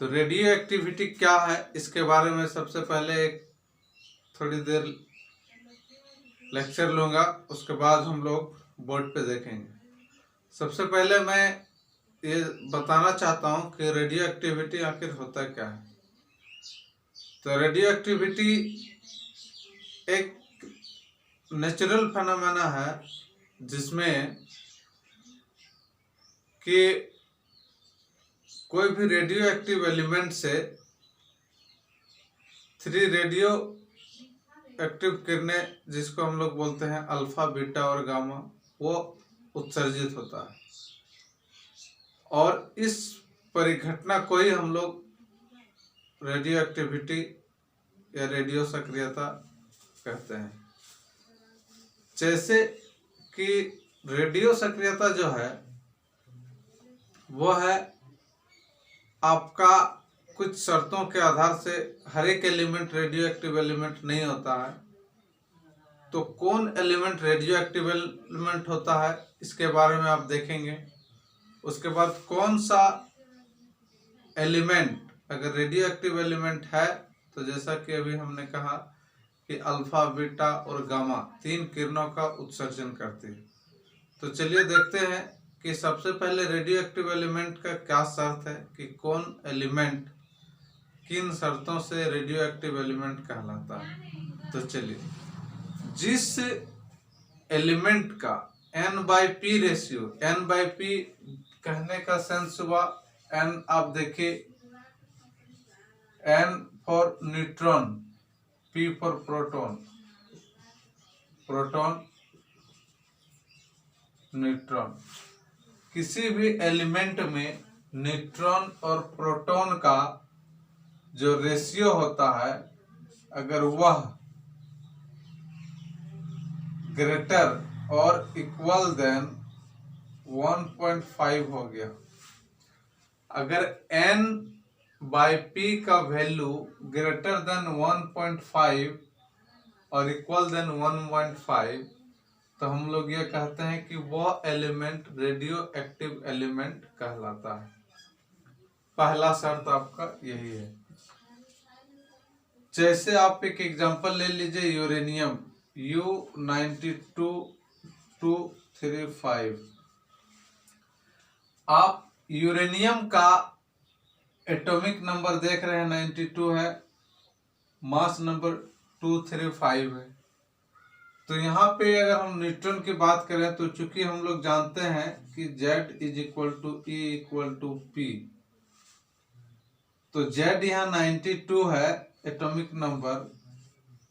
तो radio activity क्या है इसके बारे में सबसे पहले एक थोड़ी देर लेक्चर लूँगा, उसके बाद हम लोग बोर्ड पे देखेंगे। सबसे पहले मैं ये बताना चाहता हूँ कि रेडियो एक्टिविटी आखिर होता क्या है। तो रेडियो एक्टिविटी एक नेचुरल फेनोमेना है जिसमें कि कोई भी रेडियो एक्टिव एलिमेंट से 3 रेडियो एक्टिव किरणें, जिसको हम लोग बोलते हैं अल्फा, बीटा और गामा, वो उत्सर्जित होता है और इस परिघटना को ही हम लोग रेडियो एक्टिविटी या रेडियो सक्रियता कहते हैं। जैसे कि रेडियो सक्रियता जो है वो है आपका कुछ शर्तों के आधार से, हर एक एलिमेंट रेडियो एक्टिव एलिमेंट नहीं होता है। तो कौन एलिमेंट रेडियो एक्टिव एलिमेंट होता है इसके बारे में आप देखेंगे। उसके बाद कौन सा एलिमेंट अगर रेडियो एक्टिव एलिमेंट है, तो जैसा कि अभी हमने कहा कि अल्फा, बीटा और गामा 3 किरणों का उत्सर्जन करती है। तो चलिए देखते हैं कि सबसे पहले रेडियो एक्टिव एलिमेंट का क्या शर्त है कि कौन एलिमेंट किन शर्तों से रेडियो एक्टिव एलिमेंट कहलाता है। तो चलिए, जिस एलिमेंट का N/P रेशियो, N/P कहने का सेंस हुआ, N आप देखिए, N for neutron, P for proton, proton neutron. किसी भी एलिमेंट में न्यूट्रॉन और प्रोटॉन का जो रेशियो होता है, अगर वह ग्रेटर और इक्वल देन 1.5 हो गया, अगर N/P का वैल्यू ग्रेटर देन 1.5 और इक्वल देन 1.5, तो हम लोग ये कहते हैं कि वह एलिमेंट रेडियो एक्टिव एलिमेंट कहलाता है। पहला शर्त आपका यही है। जैसे आप एक एग्जांपल ले लीजिए, यूरेनियम U-92-235। आप यूरेनियम का एटॉमिक नंबर देख रहे हैं 92 है, मास नंबर 235 है। तो यहाँ पे अगर हम न्यूट्रॉन की बात करें तो चूंकि हम लोग जानते हैं कि Z = E = P, तो Z यहाँ 92 है एटॉमिक नंबर,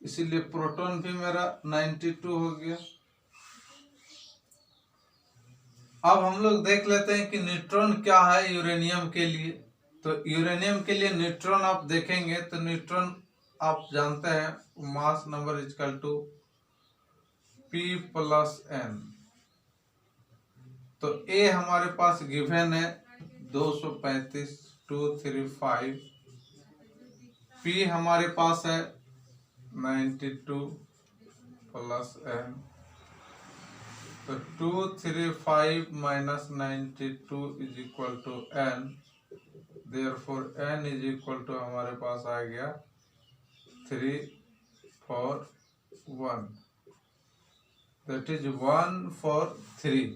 इसीलिए प्रोटॉन भी मेरा 92 हो गया। अब हम लोग देख लेते हैं कि न्यूट्रॉन क्या है यूरेनियम के लिए। तो यूरेनियम के लिए न्यूट्रॉन आप देखेंगे तो न्यूट्रॉन आप जानते हैं मास नंबर = P+N। तो A हमारे पास गिवन है 235, 235। P हमारे पास है 92 +N। तो 235 - 92 = N। Therefore N = हमारे पास आ गया 3, 4, 1। That is 1 for 3।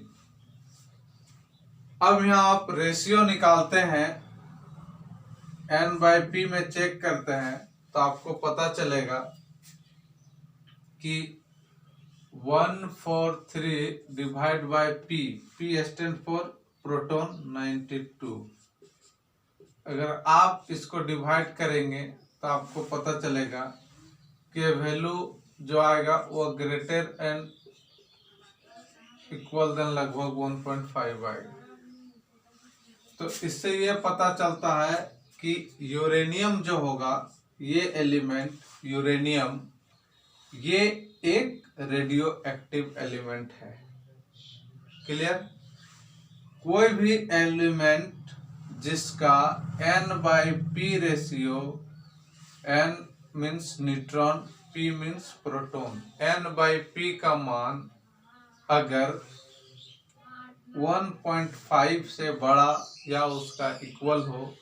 अब यहाँ आप रेशियो निकालते हैं, N/P में चेक करते हैं, तो आपको पता चलेगा कि 1 for 3 divide by P, P stand for proton 92। अगर आप इसको डिवाइड करेंगे तो आपको पता चलेगा कि वैल्यू जो आएगा वो ग्रेटर एंड इक्वल देन लगभग 1.5 आएगा। तो इससे ये पता चलता है कि यूरेनियम जो होगा, ये एलिमेंट यूरेनियम, ये एक रेडियो एक्टिव एलिमेंट है। क्लियर? कोई भी एलिमेंट जिसका N/P ratio, N means neutron, P means proton, N/P का मान अगर 1.5 से बड़ा या उसका इक्वल हो,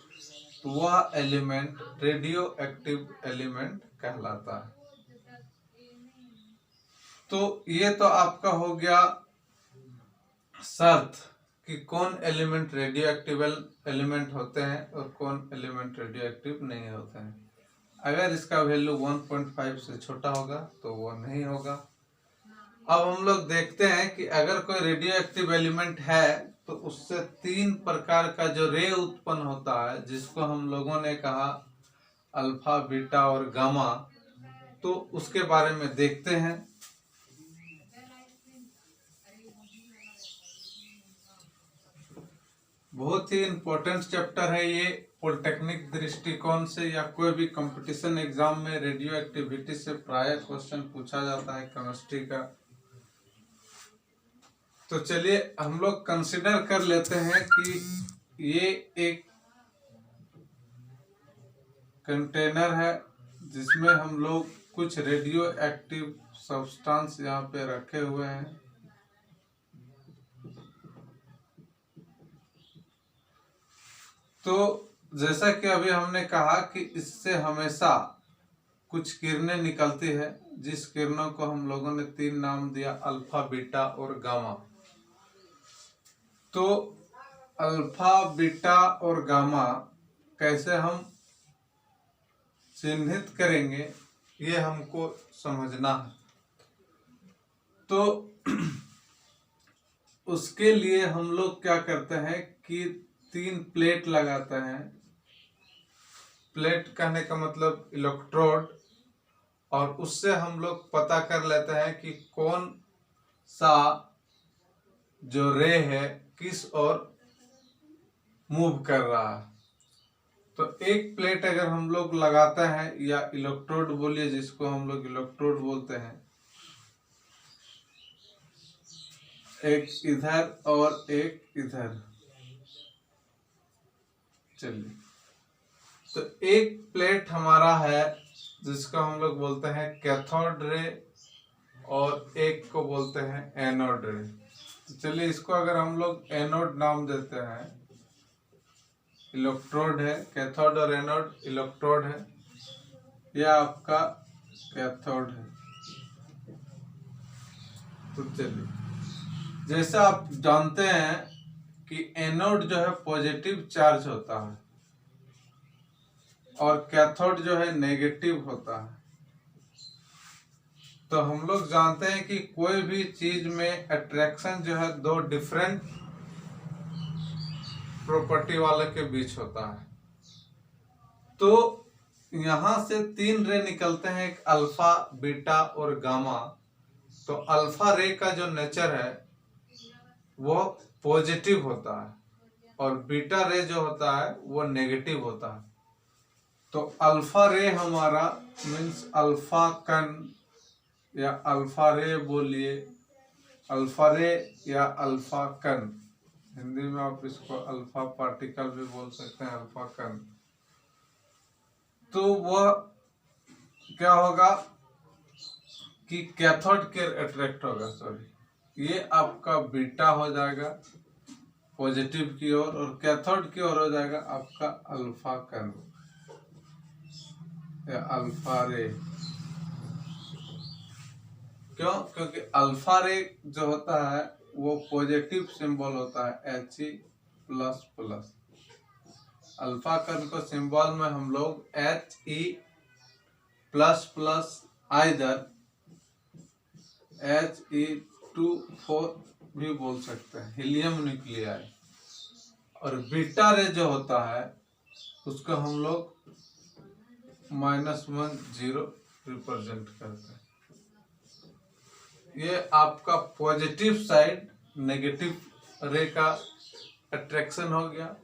तो वह एलिमेंट रेडियो एक्टिव एलिमेंट कहलाता है। तो ये तो आपका हो गया शर्त कि कौन एलिमेंट रेडियो एक्टिव एलिमेंट होते हैं और कौन एलिमेंट रेडियो एक्टिव नहीं होते हैं। अगर इसका वैल्यू 1.5 से छोटा होगा तो वो नहीं होगा। अब हम लोग देखते हैं कि अगर कोई रेडियो एक्टिव एलिमेंट है तो उससे 3 प्रकार का जो रे उत्पन्न होता है, जिसको हम लोगों ने कहा अल्फा, बीटा और गामा, तो उसके बारे में देखते हैं। बहुत ही इम्पोर्टेंट चैप्टर है ये। पॉलिटेक्निक दृष्टिकोण से या कोई भी कंपटीशन एग्जाम में रेडियो एक्टिविटी से प्राय क्वेश्चन पूछा जाता है केमिस्ट्री का। तो चलिए हम लोग कंसिडर कर लेते हैं कि ये एक कंटेनर है जिसमें हम लोग कुछ रेडियो एक्टिव सब्सटेंस यहाँ पे रखे हुए हैं। तो जैसा कि अभी हमने कहा कि इससे हमेशा कुछ किरणें निकलती है, जिस किरणों को हम लोगों ने 3 नाम दिया, अल्फा, बीटा और गामा। तो अल्फा, बीटा और गामा कैसे हम चिन्हित करेंगे ये हमको समझना है। तो उसके लिए हम लोग क्या करते हैं कि 3 प्लेट लगाते हैं। प्लेट कहने का मतलब इलेक्ट्रोड, और उससे हम लोग पता कर लेते हैं कि कौन सा जो रे है किस ओर मूव कर रहा है। तो एक प्लेट अगर हम लोग लगाते हैं, या इलेक्ट्रोड बोलिए जिसको हम लोग इलेक्ट्रोड बोलते हैं, एक इधर और एक इधर, चलिए। तो एक प्लेट हमारा है जिसको हम लोग बोलते हैं कैथोड रे, और एक को बोलते हैं एनोड रे। तो चलिए इसको अगर हम लोग एनोड नाम देते हैं, इलेक्ट्रोड है, कैथोड और एनोड इलेक्ट्रोड है, यह आपका कैथोड है। तो चलिए, जैसा आप जानते हैं कि एनोड जो है पॉजिटिव चार्ज होता है और कैथोड जो है नेगेटिव होता है। तो हम लोग जानते हैं कि कोई भी चीज में अट्रैक्शन जो है 2 डिफरेंट प्रॉपर्टी वाले के बीच होता है। तो यहां से 3 रे निकलते हैं, एक अल्फा, बीटा और गामा। तो अल्फा रे का जो नेचर है वो पॉजिटिव होता है, और बीटा रे जो होता है वो नेगेटिव होता है। तो अल्फा रे हमारा मीन्स अल्फा कण, या अल्फा रे बोलिए, अल्फा रे या अल्फा कण, हिंदी में आप इसको अल्फा पार्टिकल भी बोल सकते हैं, अल्फा कण। तो वह क्या होगा कि कैथोड के अट्रैक्ट होगा, सॉरी, ये आपका बीटा हो जाएगा पॉजिटिव की ओर, और कैथोड की ओर हो जाएगा आपका अल्फा कण या अल्फा रे। क्यों? क्योंकि अल्फा रे जो होता है वो पॉजिटिव सिंबल होता है He++। अल्फा कण को सिंबल में हम लोग He++ आइदर He2 भी बोल सकते हैं, हीलियम न्यूक्लियाई। और बीटा रे जो होता है उसको हम लोग -10 रिप्रेजेंट करते हैं। ये आपका पॉजिटिव साइड नेगेटिव रे का अट्रैक्शन हो गया,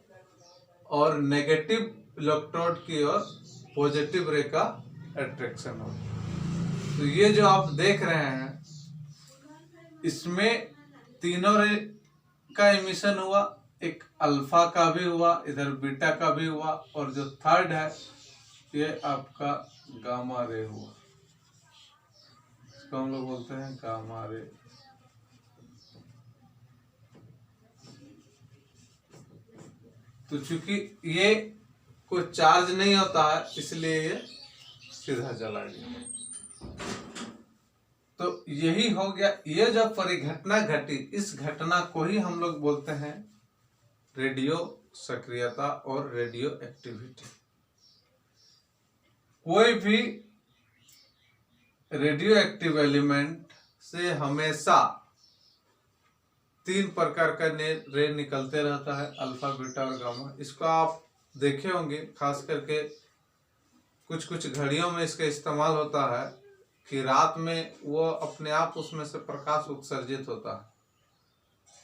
और नेगेटिव इलेक्ट्रोड की ओर पॉजिटिव रे का अट्रैक्शन हो गया। तो ये जो आप देख रहे हैं इसमें तीनों रे का इमिशन हुआ, एक अल्फा का भी हुआ, इधर बीटा का भी हुआ, और जो थर्ड है ये आपका गामा रे हुआ, इसको हम लोग बोलते हैं गामा रे। तो चूंकि ये कोई चार्ज नहीं होता है, इसलिए ये सीधा चला गया। तो यही हो गया, ये जो परिघटना घटी, इस घटना को ही हम लोग बोलते हैं रेडियो सक्रियता और रेडियो एक्टिविटी। कोई भी रेडियो एक्टिव एलिमेंट से हमेशा 3 प्रकार का रे निकलते रहता है, अल्फा, बीटा और गामा। इसको आप देखे होंगे, खास करके कुछ कुछ घड़ियों में इसका इस्तेमाल होता है कि रात में वो अपने आप उसमें से प्रकाश उत्सर्जित होता है।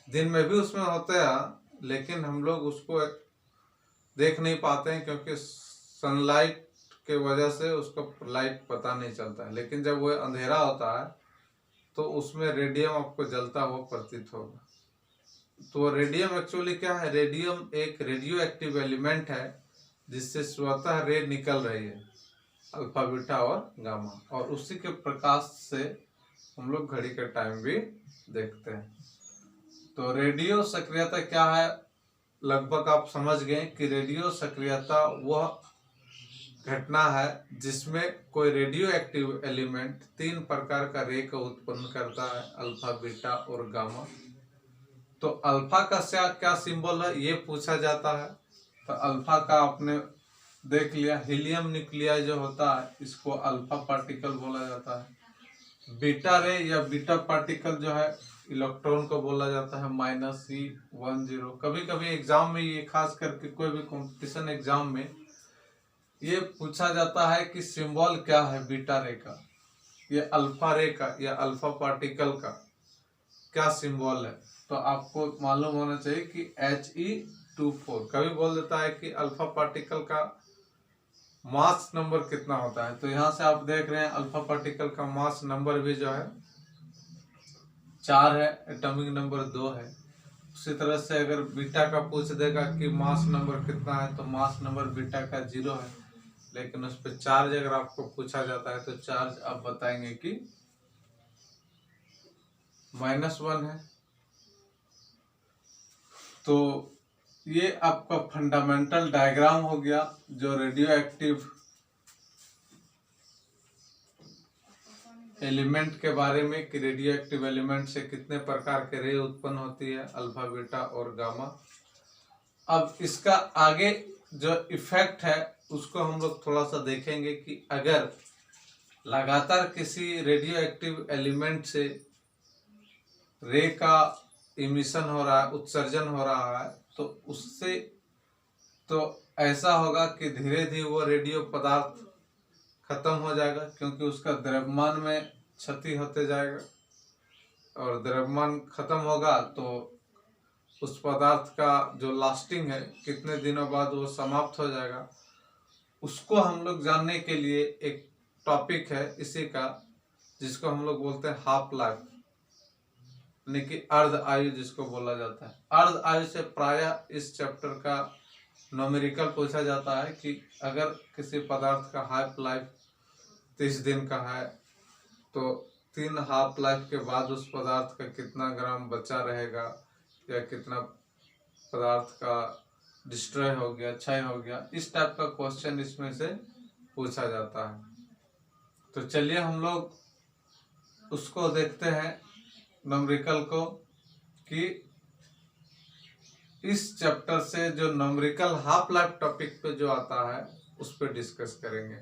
दिन में भी उसमें होता है, लेकिन हम लोग उसको देख नहीं पाते हैं क्योंकि सनलाइट के वजह से उसको लाइट पता नहीं चलता है। लेकिन जब वो अंधेरा होता है तो उसमें रेडियम आपको जलता हुआ प्रतीत होगा। तो रेडियम एक्चुअली क्या है? रेडियम एक रेडियो एक्टिव एलिमेंट है जिससे स्वतः रे निकल रही है, अल्फा, बीटा और गामा, और उसी के प्रकाश से हम लोग घड़ी का टाइम भी देखते हैं। तो रेडियो सक्रियता क्या है, लगभग आप समझ गए कि रेडियो सक्रियता वह घटना है जिसमें कोई रेडियो एक्टिव एलिमेंट 3 प्रकार का रे को उत्पन्न करता है, अल्फा, बीटा और गामा। तो अल्फा का क्या सिंबल है ये पूछा जाता है। तो अल्फा का आपने देख लिया, हीलियम न्यूक्लियाई जो होता है इसको अल्फा पार्टिकल बोला जाता है। बीटा रे या बीटा पार्टिकल जो है इलेक्ट्रॉन को बोला जाता है -C10। कभी कभी एग्जाम में ये, खास करके कोई भी कंपटीशन एग्जाम में ये पूछा जाता है कि सिंबल क्या है बीटा रे का, ये अल्फा रे का या अल्फा पार्टिकल का क्या सिंबल है। तो आपको मालूम होना चाहिए कि He24। कभी बोल देता है कि अल्फा पार्टिकल का मास नंबर कितना होता है। तो यहाँ से आप देख रहे हैं अल्फा पार्टिकल का मास नंबर भी जो है 4 है, एटॉमिक नंबर 2 है। उसी तरह से अगर बीटा का पूछ देगा कि मास नंबर कितना है, तो मास नंबर बीटा का 0 है, लेकिन उस पर चार्ज अगर आपको पूछा जाता है तो चार्ज आप बताएंगे कि -1 है। तो ये आपका फंडामेंटल डायग्राम हो गया जो रेडियो एक्टिव एलिमेंट के बारे में, कि रेडियो एक्टिव एलिमेंट से कितने प्रकार के रे उत्पन्न होती है, अल्फा, बीटा और गामा। अब इसका आगे जो इफेक्ट है उसको हम लोग थोड़ा सा देखेंगे कि अगर लगातार किसी रेडियो एक्टिव एलिमेंट से रे का इमिशन हो रहा है, उत्सर्जन हो रहा है, तो उससे तो ऐसा होगा कि धीरे धीरे वो रेडियो पदार्थ खत्म हो जाएगा, क्योंकि उसका द्रव्यमान में क्षति होते जाएगा, और द्रव्यमान खत्म होगा तो उस पदार्थ का जो लास्टिंग है, कितने दिनों बाद वो समाप्त हो जाएगा। उसको हम लोग जानने के लिए एक टॉपिक है इसी का, जिसको हम लोग बोलते हैं हाफ लाइफ, यानी कि अर्ध आयु जिसको बोला जाता है। अर्ध आयु से प्रायः इस चैप्टर का न्यूमेरिकल पूछा जाता है कि अगर किसी पदार्थ का हाफ लाइफ 30 दिन का है, तो 3 हाफ लाइफ के बाद उस पदार्थ का कितना ग्राम बचा रहेगा, या कितना पदार्थ का डिस्ट्रॉय हो गया, क्षय हो गया। इस टाइप का क्वेश्चन इसमें से पूछा जाता है। तो चलिए हम लोग उसको देखते हैं न्यूमेरिकल को, कि इस चैप्टर से जो न्यूमेरिकल हाफ लाइफ टॉपिक पे जो आता है उस पर डिस्कस करेंगे।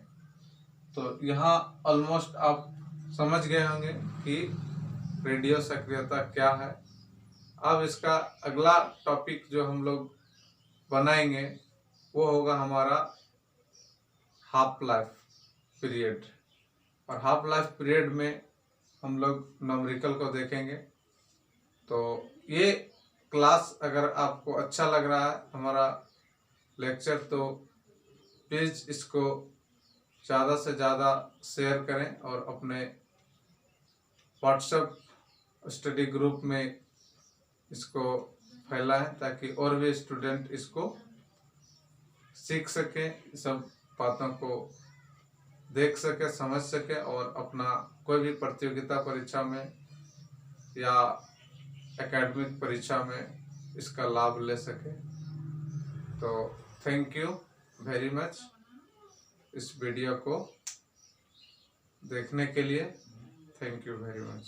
तो यहाँ ऑलमोस्ट आप समझ गए होंगे कि रेडियो सक्रियता क्या है। अब इसका अगला टॉपिक जो हम लोग बनाएंगे वो होगा हमारा हाफ लाइफ पीरियड, और हाफ लाइफ पीरियड में हम लोग न्यूमेरिकल को देखेंगे। तो ये क्लास अगर आपको अच्छा लग रहा है हमारा लेक्चर, तो प्लीज़ इसको ज़्यादा से ज़्यादा शेयर करें और अपने व्हाट्सएप स्टडी ग्रुप में इसको फैलाएं, ताकि और भी स्टूडेंट इसको सीख सकें, सब बातों को देख सके, समझ सके, और अपना कोई भी प्रतियोगिता परीक्षा में या एकेडमिक परीक्षा में इसका लाभ ले सके। तो थैंक यू। वेरी मच इस वीडियो को देखने के लिए। Thank you very much.